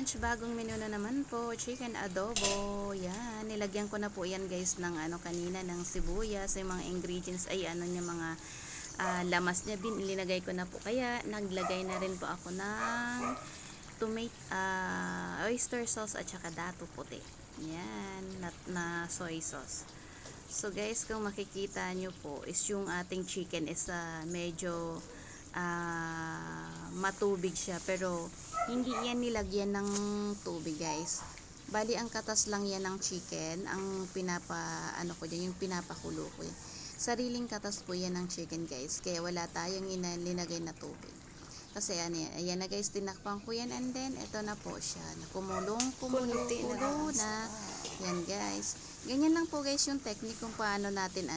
lunch, bagong menu na naman po, chicken adobo. Yan, nilagyan ko na po yan guys ng kanina ng sibuyas, yung mga ingredients ay niya mga lamas niya din ilinagay ko na po. Kaya naglagay na rin po ako ng oyster sauce at saka dato puti. Yan, na soy sauce. So guys, kung makikita nyo po is yung ating chicken is medyo matubig siya, pero hindi yan nilagyan ng tubig guys. Bali ang katas lang yan ng chicken, ang yung pinapakulo ko yan. Sariling katas po yan ng chicken guys, kaya wala tayong linagay na tubig. Kasi ayan na guys, tinakpan ko yan, and then ito na po siya, kumulo na. Yan guys, ganyan lang po guys yung technique kung paano natin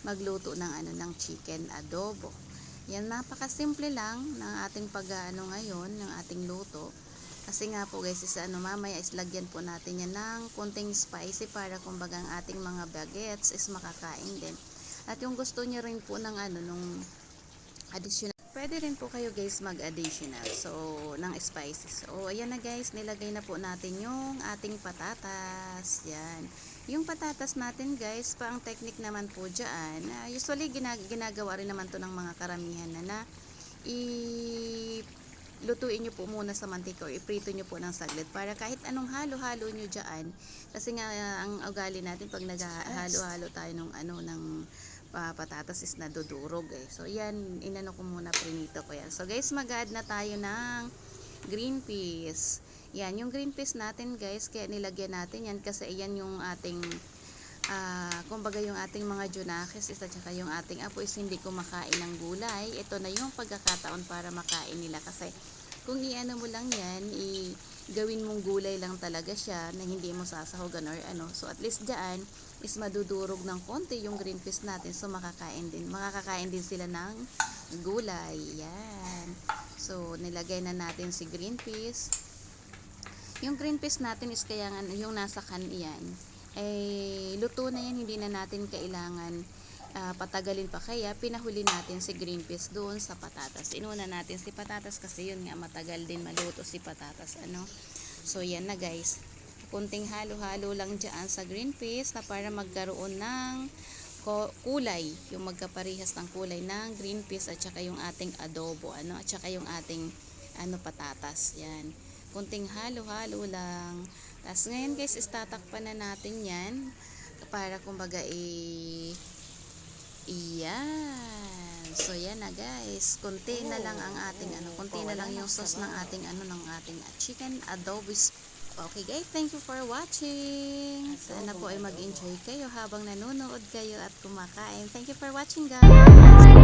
magluto ng chicken adobo. Yan, napakasimple lang ng ating ngayon, ng ating luto. Kasi nga po guys, mamaya is lagyan po natin yan ng konting spicy para kumbaga ang ating mga bagets is makakain din. At yung gusto niyo rin po ng nung additional, pwede rin po kayo guys mag-additional ng spices. So ayan na guys, nilagay na po natin yung ating patatas. Yan, yung patatas natin guys, ang technique naman po dyan, usually ginagawa rin naman to ng mga karamihan na lutuin nyo po muna sa mantika o iprito nyo po ng saglit para kahit anong halo-halo nyo dyan. Kasi nga ang ugali natin pag naghalo-halo tayo ng patatas is nadudurog So yan, ko muna, prinito ko yan. So guys, mag-add na tayo ng green peas. Yan, yung green peas natin guys, kaya nilagyan natin yan kasi yan yung ating kumbaga yung ating mga junakis at saka yung ating apo is hindi kumakain ng gulay. Ito na yung pagkakataon para makain nila, kasi kung mo lang yan, gawin mong gulay lang talaga siya na hindi mo sasahogan or so at least dyan is madudurog ng konti yung green peas natin, so makakakain din sila ng gulay. Yan, so nilagay na natin si green peas. Yung green peas natin is kaya yung nasa yan luto na yan, hindi na natin kailangan patagalin pa, kaya pinahuli natin si green peas doon sa patatas. Inuna natin si patatas kasi yun nga matagal din maluto si patatas So yan na guys, kunting halo-halo lang dyan sa green peas na para magkaroon ng kulay, yung magkaparihas ng kulay ng green peas at saka yung ating adobo at saka yung ating patatas. Yan, kunting halo-halo lang. Tapos ngayon guys, tatakpan na natin yan para kumbaga iyan. So yan na guys, konti na lang ang ating konti na lang yung sauce ng ating ng ating chicken adobo. Okay guys, thank you for watching. Sana po ay mag-enjoy kayo habang nanonood kayo at kumakain. Thank you for watching guys.